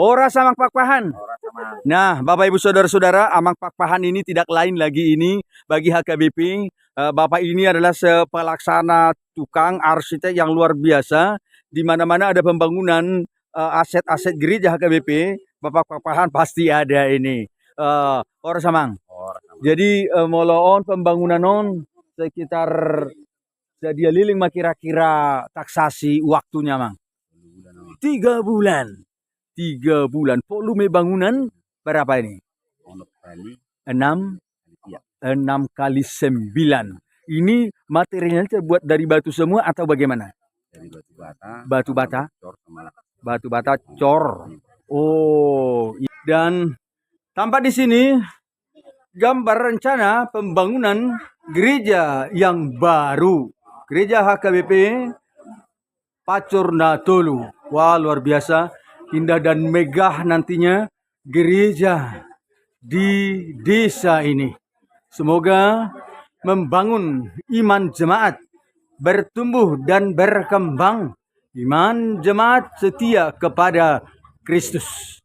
Ora Amang Pakpahan. Nah, Bapak Ibu Saudara-saudara, Amang Pakpahan ini tidak lain lagi ini bagi HKBP. Bapak ini adalah pelaksana tukang arsitek yang luar biasa. Di mana-mana ada pembangunan aset-aset gereja HKBP, Bapak Pakpahan pasti ada ini. Ora Amang. Jadi moloon pembangunan non sekitar jadi liling mah kira-kira taksasi waktunya, Mang. 3 bulan. 3 bulan. Volume bangunan berapa ini? 6 kali 9. Ini materialnya terbuat dari batu semua atau bagaimana? Dari batu bata. Batu bata. Batu bata cor. Oh, dan tampak di sini gambar rencana pembangunan gereja yang baru. Gereja HKBP Pacur Natolu. Wah, luar biasa. Indah dan megah nantinya gereja di desa ini. Semoga membangun iman jemaat, bertumbuh dan berkembang. Iman jemaat setia kepada Kristus.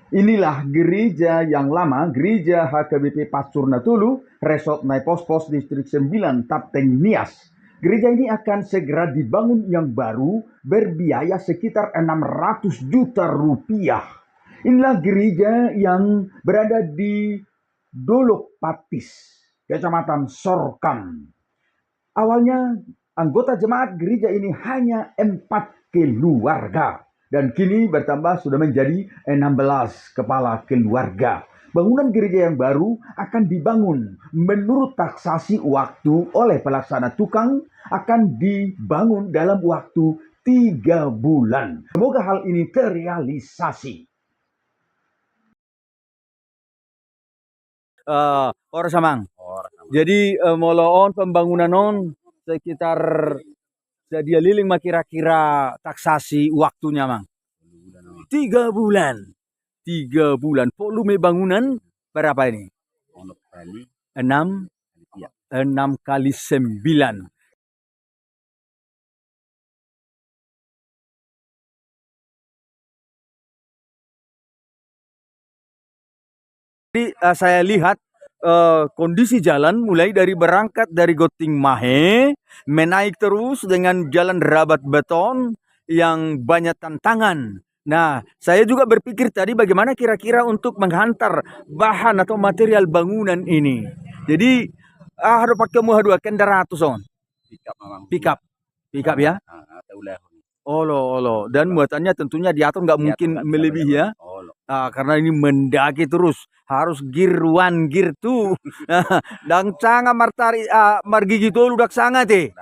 Inilah gereja yang lama, gereja HKBP Pacur Natolu, Resort Naipospos Distrik 9, Tapteng Nias. Gereja ini akan segera dibangun yang baru, berbiaya sekitar 600 juta rupiah. Inilah gereja yang berada di Dolok Patis, Kecamatan Sorkam. Awalnya anggota jemaat gereja ini hanya 4 keluarga. Dan kini bertambah sudah menjadi 16 kepala keluarga. Bangunan gereja yang baru akan dibangun menurut taksasi waktu oleh pelaksana tukang, akan dibangun dalam waktu 3 bulan. Semoga hal ini terrealisasi. Ora Amang. Jadi moloon pembangunan non sekitar jadi liling mah kira-kira taksasi waktunya, Mang. 3 bulan. 3 bulan. Volume bangunan berapa ini? 6 kali 9. Jadi saya lihat kondisi jalan mulai dari berangkat dari Goting Mahe, menaik terus dengan jalan rabat beton yang banyak tantangan. Nah, saya juga berpikir tadi bagaimana kira-kira untuk menghantar bahan atau material bangunan ini. Jadi, harus pakai dua kendaraan son. Pickup ya. Olo. Dan muatannya tentunya diatur nggak mungkin melebihi ya. Karena ini mendaki terus, harus gear 1, gear 2. Dan canga margigi tolu dak sangat teh.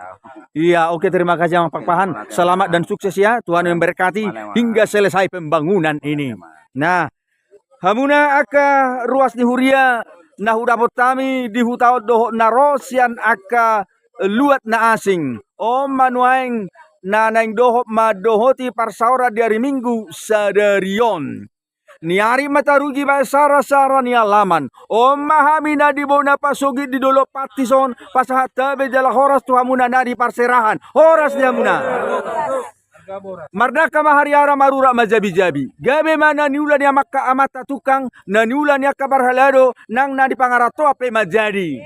Iya, oke, terima kasih Mang Pakpahan. Selamat dan sukses ya. Tuhan memberkati hingga selesai pembangunan ini. Nah, hamuna aka ruas di Huria, nah udapot kami di hutau doho narosian aka luat na asing. Om manuaing na naing doho madohoti parsaura di hari Minggu sadarion. Niari matarugi ba sara-sara ni alaman. O mahamina di bona pasogi di dolo patison pasahata be jala horas tu hamuna nadi parserahan. Horas dia muna. Mardaka mahariara marura majabi-jabi. Gabe mana niulan ya maka amata tukang na niulan ya kabar halado nang nadi pangarato ape majadi.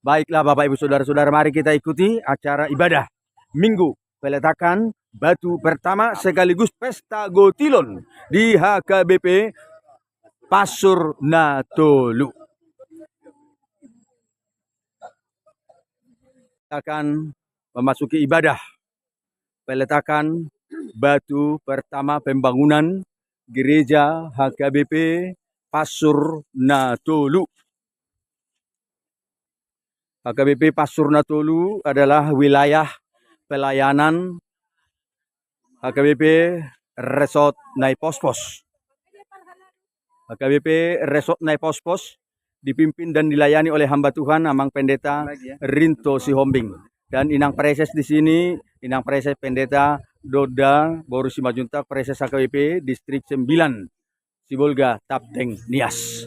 Baiklah Bapak Ibu Saudara-saudara, mari kita ikuti acara ibadah Minggu peletakan batu pertama sekaligus pesta gotilon di HKBP Pacur Natolu. Akan memasuki ibadah peletakan batu pertama pembangunan gereja HKBP Pasurnatolu. HKBP Pasurnatolu adalah wilayah pelayanan HKBP Resort Naipospos. HKBP Resort Naipospos dipimpin dan dilayani oleh hamba Tuhan Amang Pendeta Rinto Sihombing. Dan Inang Preses di sini, Inang Preses Pendeta Doda Boru Simajuntak, Preses HKBP Distrik 9 Sibolga Tapteng Nias.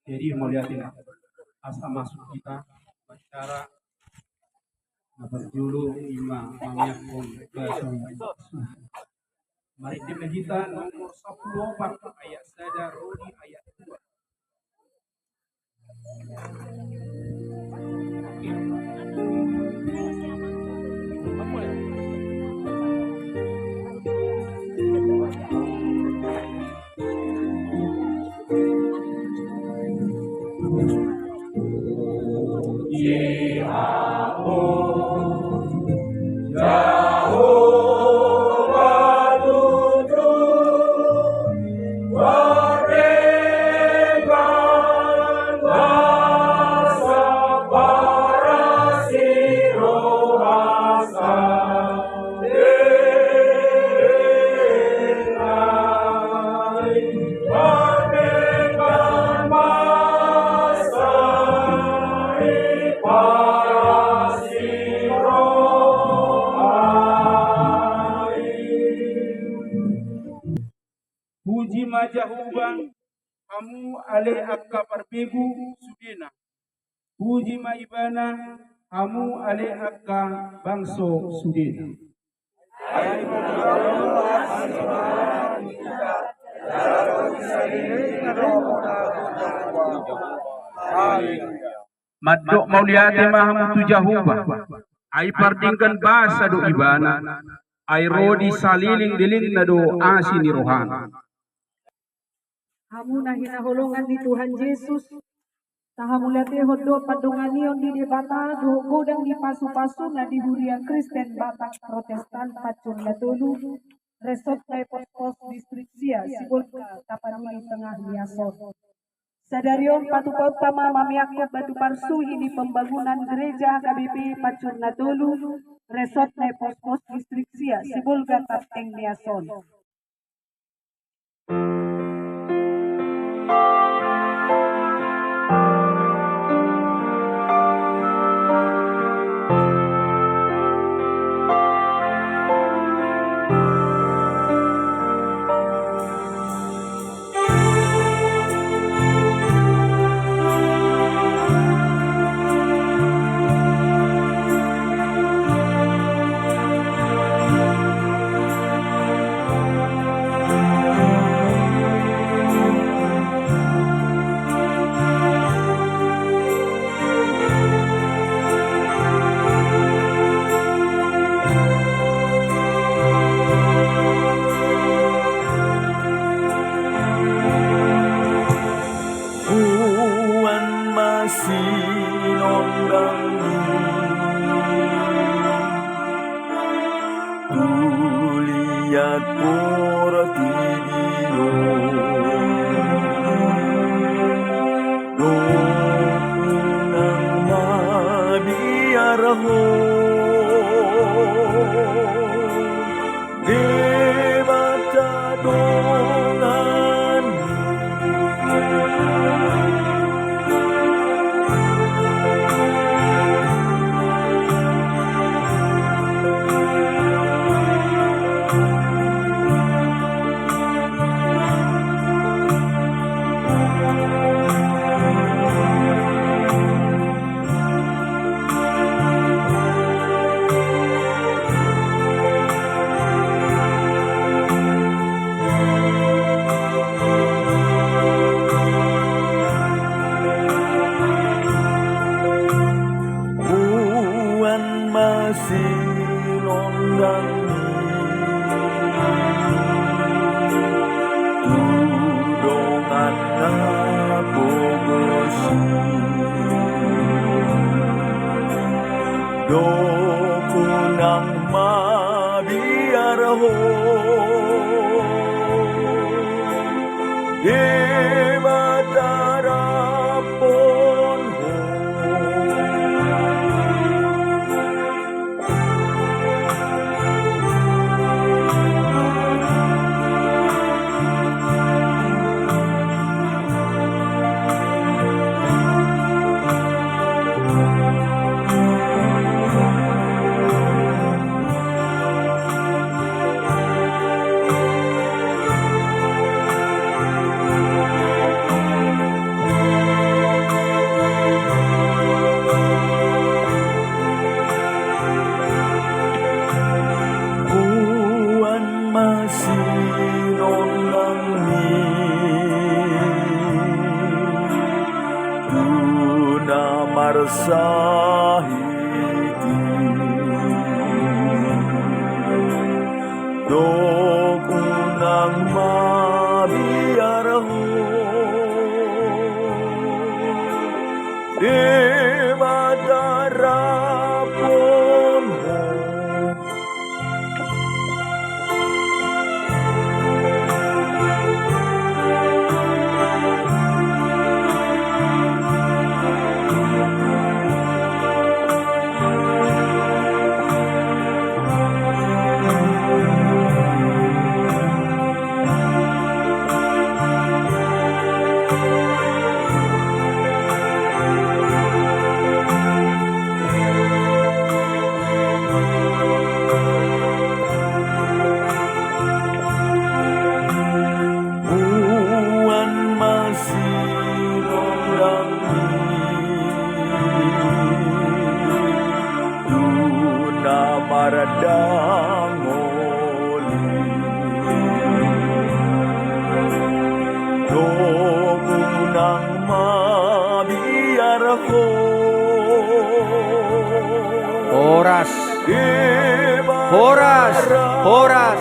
Jadi mau lihatin asal masuk kita bicara berjulu imam pun mari kita nomor 10 ayat sadar Rodi ayat 2. Puji majahubang kamu ale akka parpegu sudena. Puji maibana kamu ale akka bangso sudena. Madok mauliati maham tujahubah. Ai pardingkan bahasa do ibana. Ai rodi saliling dilin nado asini rohana. Hamu na hinahulungan ni Tuhan Yesus. Tahamulate hodo padunganion di debata godang di pasu-pasu na di hurian Kristen Batak Protestan Pacun Latulu. Resort Naipospos Distrik Sia Sibolga Tapanuli Tengah Niason. Sadarion patupaut tama mamiakot batu parsu ini pembangunan gereja HKBP Pacun Latulu. Resort Naipospos Distrik Sia Sibolga Tapteng Niason. di matarapon buwan masinonangni tuna marsahiti dokunang mabiaraho di matarapon buwan masinonangni tuna maradangoli dokunang mabiaraho Horas, di horas, horas.